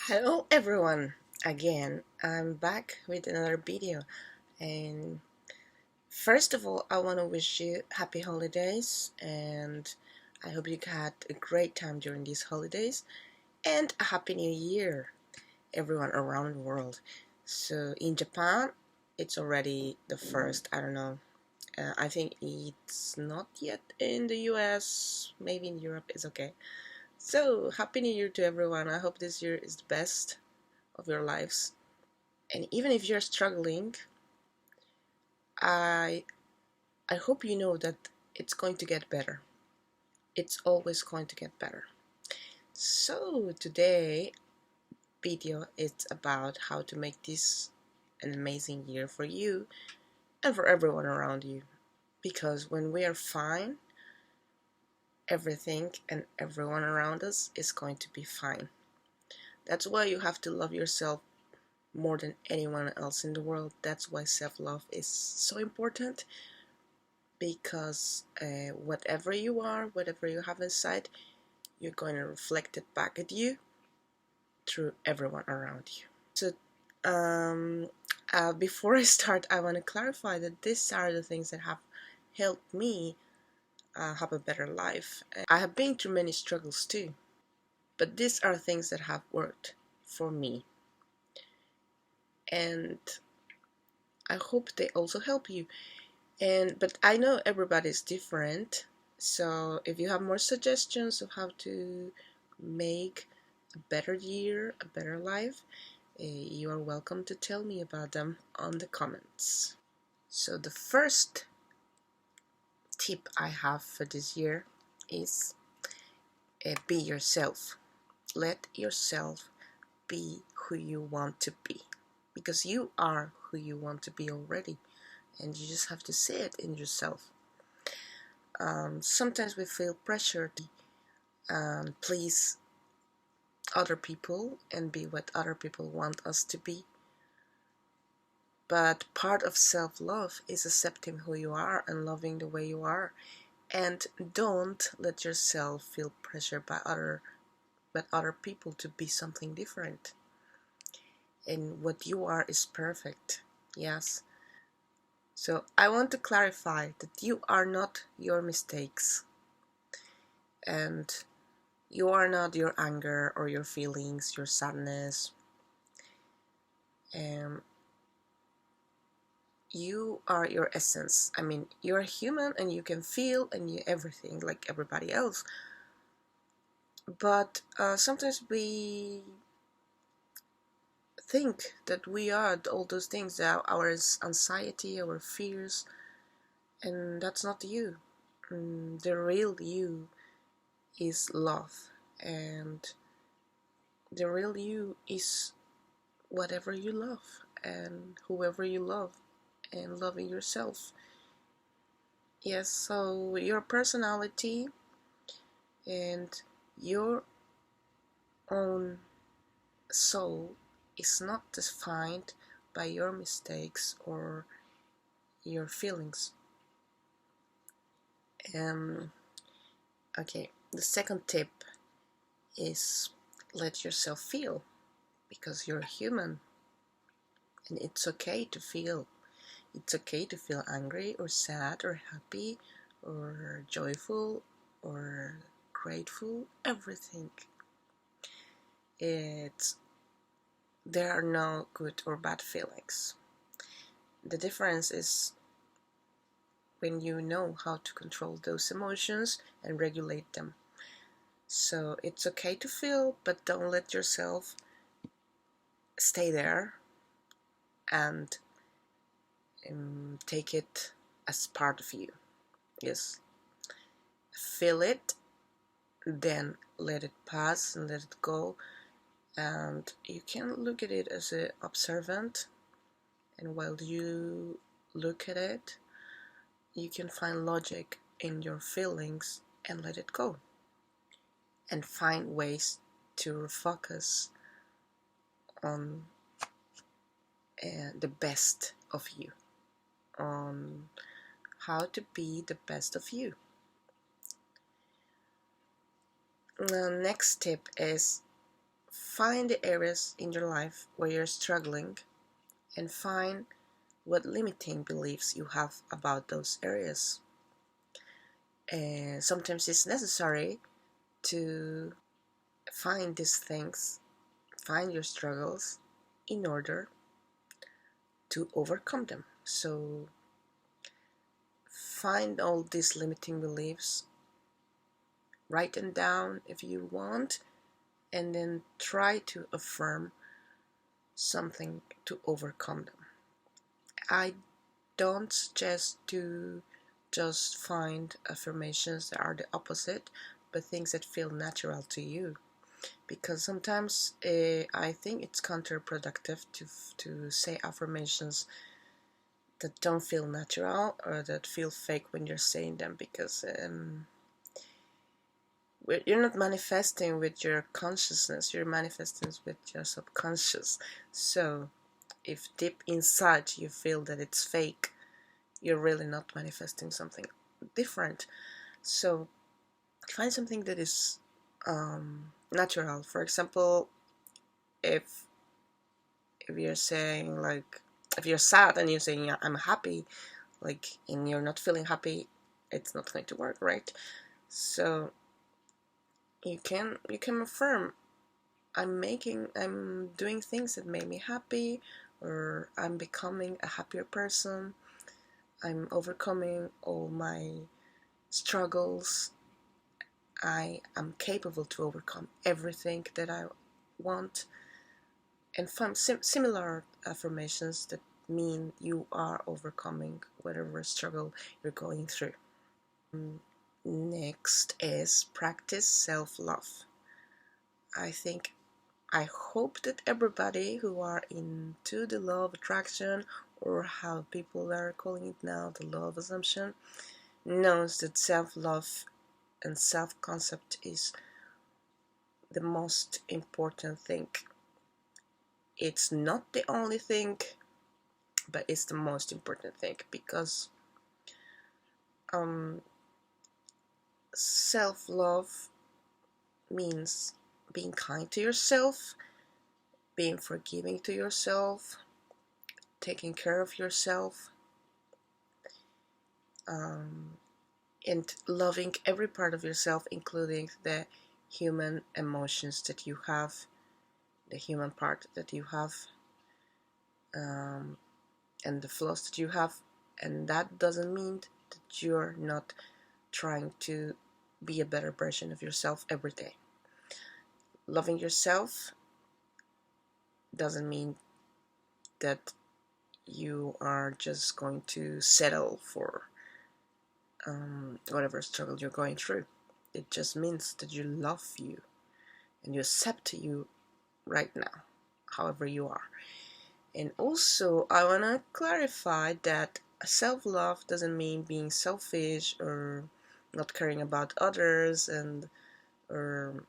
Hello everyone, again I'm back with another video, and first of all I want to wish you happy holidays, and I hope you had a great time during these holidays, and a happy new year everyone around the world. So in Japan it's already the first, I don't know, I think it's not yet in the US, maybe in Europe it's okay. So happy new year to everyone. I hope this year is the best of your lives. And even if you're struggling, I I hope you know that it's going to get better. It's always going to get better. So today video is about how to make this an amazing year for you and for everyone around you. Because when we are fine, everything and everyone around us is going to be fine. That's why you have to love yourself more than anyone else in the world. That's why self-love is so important, because whatever you are, whatever you have inside, you're going to reflect it back at you through everyone around you. So before I start, I want to clarify that these are the things that have helped me have a better life. I have been through many struggles too, but these are things that have worked for me, and I hope they also help you. But I know everybody's different, so if you have more suggestions of how to make a better year, a better life, you are welcome to tell me about them on the comments. So the first tip I have for this year is be yourself. Let yourself be who you want to be, because you are who you want to be already, and you just have to see it in yourself. Sometimes we feel pressured to please other people and be what other people want us to be. But part of self-love is accepting who you are and loving the way you are. And don't let yourself feel pressured by other people to be something different. And what you are is perfect. Yes. So I want to clarify that you are not your mistakes. And you are not your anger or your feelings, your sadness. You are your essence. I mean, you're human and you can feel and you everything like everybody else. But sometimes we think that we are all those things, our anxiety, our fears, and that's not you. The real you is love, and the real you is whatever you love and whoever you love, and loving yourself. Yes, so your personality and your own soul is not defined by your mistakes or your feelings. Okay, the second tip is let yourself feel, because you're human and it's okay to feel. It's okay to feel angry or sad or happy or joyful or grateful, everything. There are no good or bad feelings. The difference is when you know how to control those emotions and regulate them. So it's okay to feel, but don't let yourself stay there and take it as part of you. Yes, feel it, then let it pass and let it go, and you can look at it as an observant, and while you look at it, you can find logic in your feelings and let it go, and find ways to refocus on the best of you, on how to be the best of you. The next tip is find the areas in your life where you're struggling and find what limiting beliefs you have about those areas. And sometimes it's necessary to find these things, find your struggles in order to overcome them. So find all these limiting beliefs, write them down if you want, and then try to affirm something to overcome them. I don't suggest to just find affirmations that are the opposite, but things that feel natural to you. Because sometimes I think it's counterproductive to say affirmations that don't feel natural or that feel fake when you're saying them, because you're not manifesting with your consciousness, you're manifesting with your subconscious. So if deep inside you feel that it's fake, you're really not manifesting something different. So find something that is natural. For example, if you're saying, like, if you're sad and you're saying I'm happy, like, and you're not feeling happy, it's not going to work, right? So you can affirm, I'm doing things that make me happy, or I'm becoming a happier person, I'm overcoming all my struggles, I am capable to overcome everything that I want. And find similar affirmations that mean you are overcoming whatever struggle you're going through. Next is practice self-love. I hope that everybody who are into the law of attraction, or how people are calling it now, the law of assumption, knows that self-love and self-concept is the most important thing. It's not the only thing, but it's the most important thing, because self-love means being kind to yourself, being forgiving to yourself, taking care of yourself, and loving every part of yourself, including the human emotions that you have, the human part that you have, and the flaws that you have. And that doesn't mean that you're not trying to be a better version of yourself every day. Loving yourself doesn't mean that you are just going to settle for whatever struggle you're going through. It just means that you love you and you accept you right now, however you are. And also, I want to clarify that self-love doesn't mean being selfish or not caring about others, or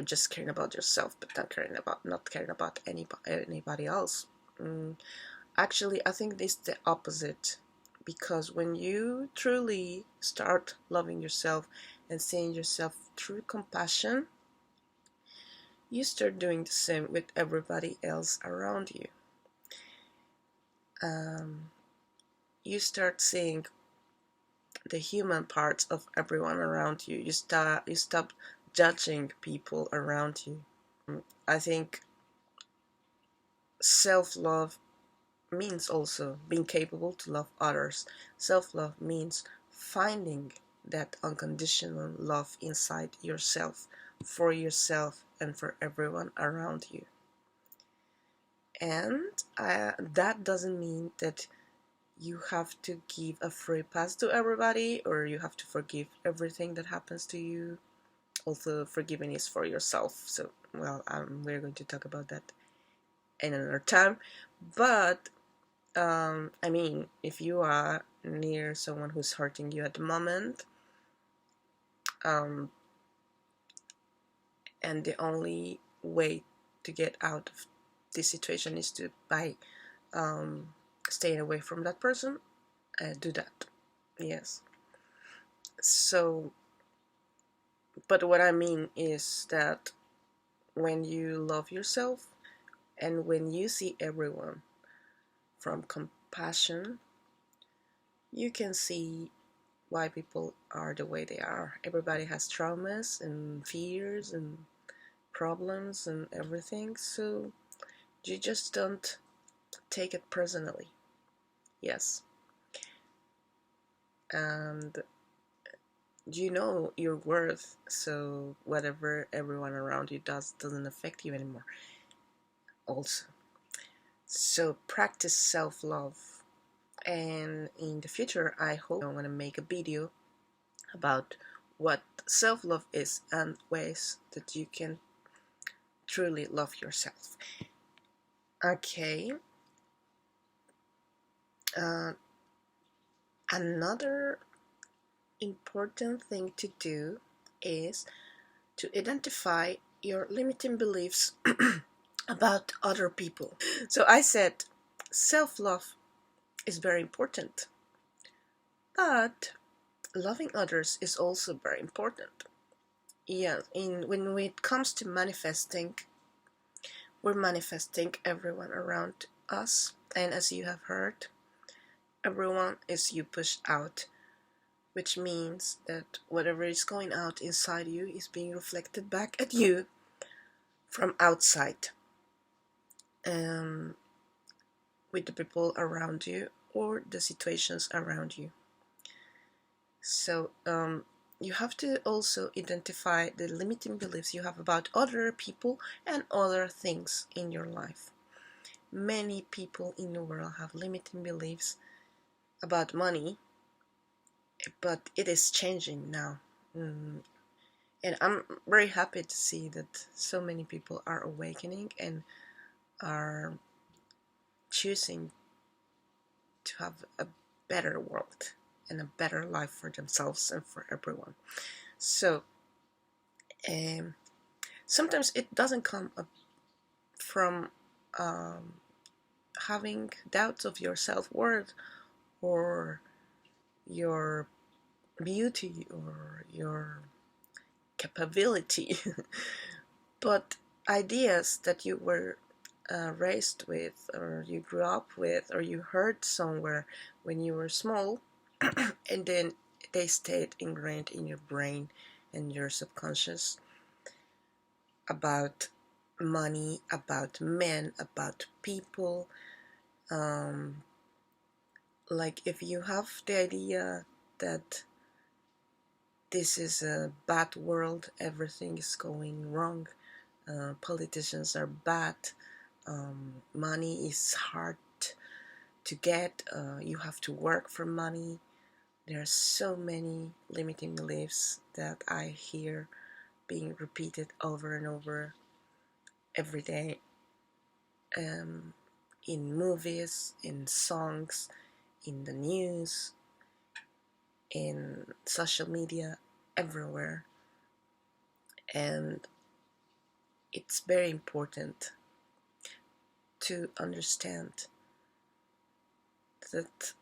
just caring about yourself, but not caring about anybody else. Actually, I think this is the opposite, because when you truly start loving yourself and seeing yourself through compassion, you start doing the same with everybody else around you. You start seeing the human parts of everyone around you. You stop judging people around you. I think self-love means also being capable to love others. Self-love means finding that unconditional love inside yourself, for yourself and for everyone around you. And that doesn't mean that you have to give a free pass to everybody, or you have to forgive everything that happens to you. Also, forgiving is for yourself. So, well, we're going to talk about that in another time. But I mean, if you are near someone who's hurting you at the moment, and the only way to get out of this situation is by staying away from that person, do that. Yes. So, but what I mean is that when you love yourself and when you see everyone from compassion, you can see why people are the way they are. Everybody has traumas and fears and problems and everything, so you just don't take it personally. Yes. And you know your worth, so whatever everyone around you does doesn't affect you anymore. Also, so practice self-love, and in the future I hope I'm going to make a video about what self-love is and ways that you can truly love yourself. Okay. uh, Another important thing to do is to identify your limiting beliefs about other people. So I said self-love is very important, but loving others is also very important. Yeah, when it comes to manifesting, we're manifesting everyone around us, and as you have heard, everyone is you push out, which means that whatever is going out inside you is being reflected back at you from outside, um, with the people around you or the situations around you. So you have to also identify the limiting beliefs you have about other people and other things in your life. Many people in the world have limiting beliefs about money, but it is changing now. And I'm very happy to see that so many people are awakening and are choosing to have a better world and a better life for themselves and for everyone. So sometimes it doesn't come up from um, having doubts of your self-worth or your beauty or your capability, but ideas that you were raised with, or you grew up with, or you heard somewhere when you were small, and then they stayed ingrained in your brain and your subconscious about money, about men, about people. Um, like if you have the idea that this is a bad world, everything is going wrong, politicians are bad, money is hard to get, you have to work for money. There are so many limiting beliefs that I hear being repeated over and over every day, in movies, in songs, in the news, in social media, everywhere. And it's very important to understand that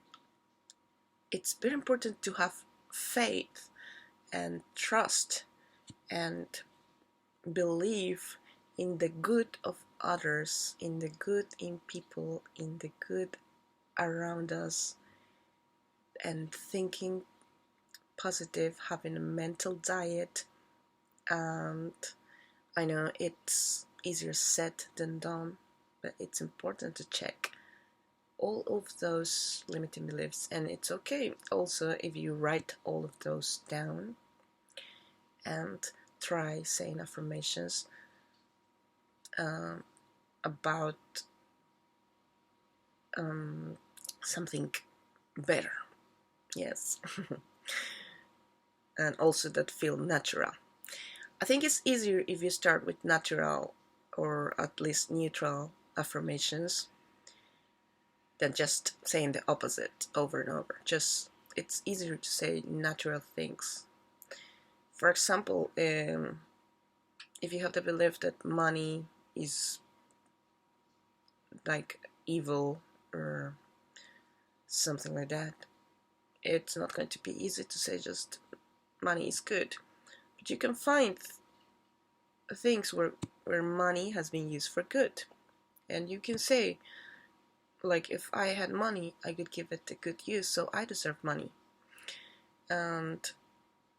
it's very important to have faith and trust and believe in the good of others, in the good in people, in the good around us, and thinking positive, having a mental diet. And I know it's easier said than done, but it's important to check all of those limiting beliefs. And it's okay also if you write all of those down and try saying affirmations about something better. Yes. And also that feel natural. I think it's easier if you start with natural or at least neutral affirmations than just saying the opposite over and over. Just it's easier to say natural things. For example, if you have the belief that money is like evil or something like that, it's not going to be easy to say just money is good. But you can find things where money has been used for good. And you can say, like, if I had money, I could give it a good use, so I deserve money. And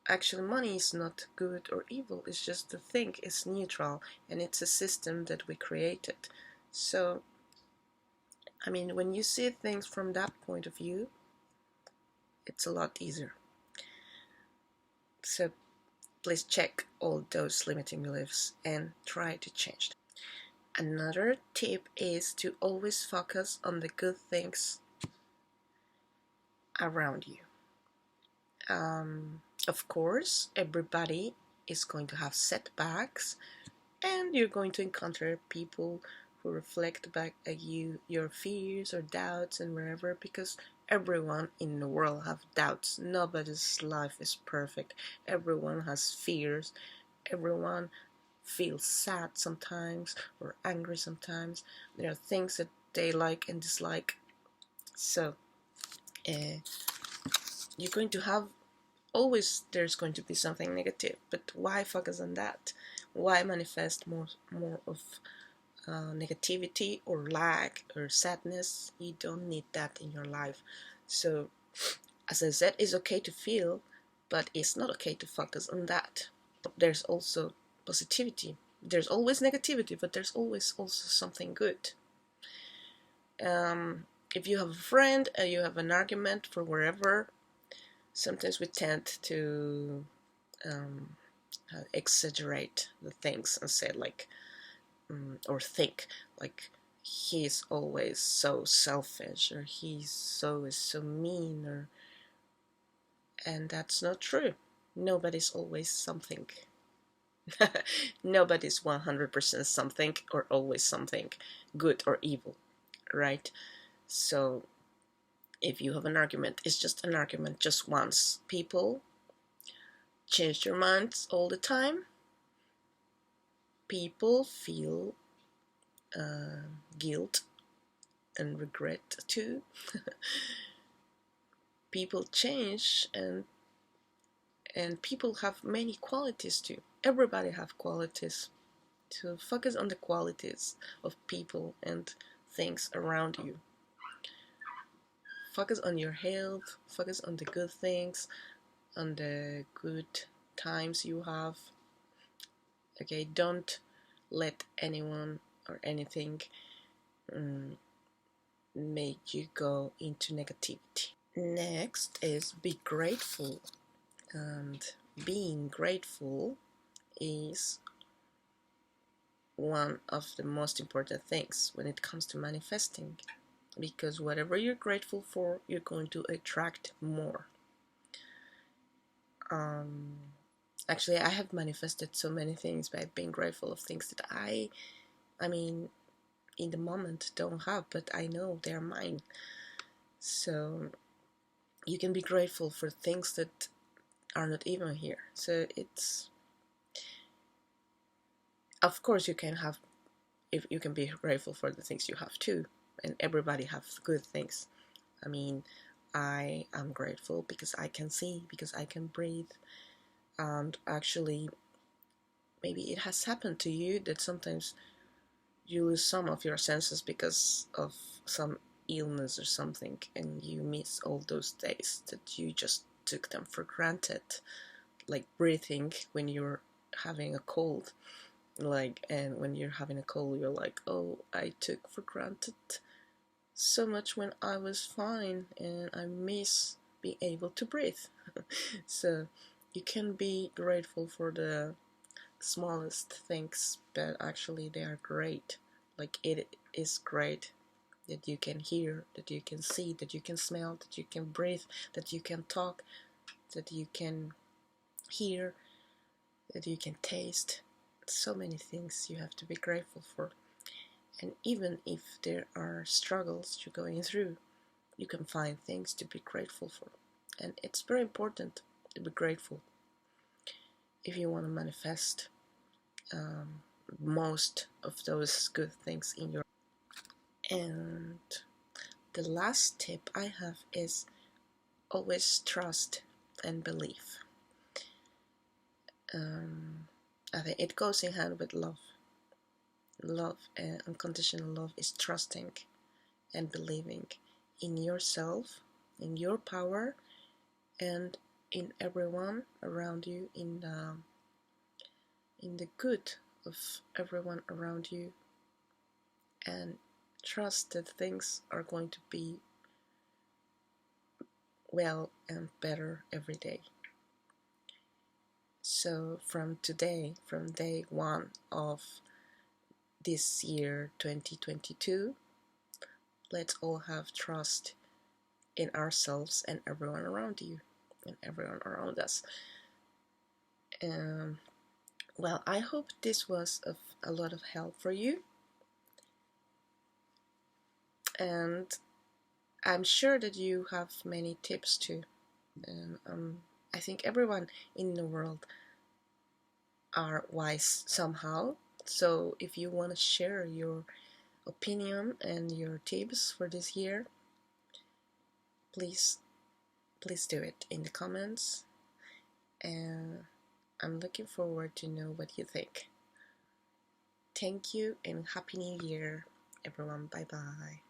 actually, money is not good or evil, it's just the thing, it's neutral, and it's a system that we created. So, I mean, when you see things from that point of view, it's a lot easier. So, please check all those limiting beliefs and try to change them. Another tip is to always focus on the good things around you. Of course, everybody is going to have setbacks, and you're going to encounter people who reflect back at you your fears or doubts and wherever, because everyone in the world have doubts. Nobody's life is perfect. Everyone has fears. Everyone feels sad sometimes or angry sometimes. There are things that they like and dislike. So you're going to have, always there's going to be something negative, but why focus on that? Why manifest more of negativity or lack or sadness? You don't need that in your life. So as I said, it's okay to feel, but it's not okay to focus on that. There's also positivity. There's always negativity, but there's always also something good. If you have a friend and you have an argument for wherever, sometimes we tend to exaggerate the things and say like, or think like, he's always so selfish, or he's always so mean, or, and that's not true. Nobody's always something. Nobody's 100% something or always something, good or evil, right? So if you have an argument, it's just an argument just once. People change their minds all the time. People feel guilt and regret too. People change, and people have many qualities too. Everybody have qualities. So focus on the qualities of people and things around you. Focus on your health, focus on the good things, on the good times you have. Okay, don't let anyone or anything make you go into negativity. Next is be grateful. And being grateful is one of the most important things when it comes to manifesting, because whatever you're grateful for, you're going to attract more. Actually, I have manifested so many things by being grateful of things that I mean, in the moment don't have, but I know they're mine. So you can be grateful for things that are not even here. So it's, of course you can have, if you can be grateful for the things you have too, and everybody has good things. I mean, I am grateful because I can see, because I can breathe. And actually, maybe it has happened to you that sometimes you lose some of your senses because of some illness or something, and you miss all those days that you just took them for granted, like breathing when you're having a cold. Like, and when you're having a cold, you're like, oh, I took for granted so much when I was fine, and I miss being able to breathe. So you can be grateful for the smallest things, but actually they are great. Like, it is great that you can hear, that you can see, that you can smell, that you can breathe, that you can talk, that you can hear, that you can taste. So many things you have to be grateful for. And even if there are struggles you're going through, you can find things to be grateful for. And it's very important to be grateful if you want to manifest most of those good things in your. And the last tip I have is always trust and believe. I think it goes in hand with love. Love, unconditional love, is trusting and believing in yourself, in your power, and in everyone around you, in the good of everyone around you, and trust that things are going to be well and better every day. So from today, from day one of this year 2022, let's all have trust in ourselves and everyone around you and everyone around us. Well, I hope this was of a lot of help for you, and I'm sure that you have many tips too. And I think everyone in the world are wise somehow. So if you want to share your opinion and your tips for this year, please do it in the comments, and I'm looking forward to know what you think. Thank you and Happy New Year, everyone. Bye bye.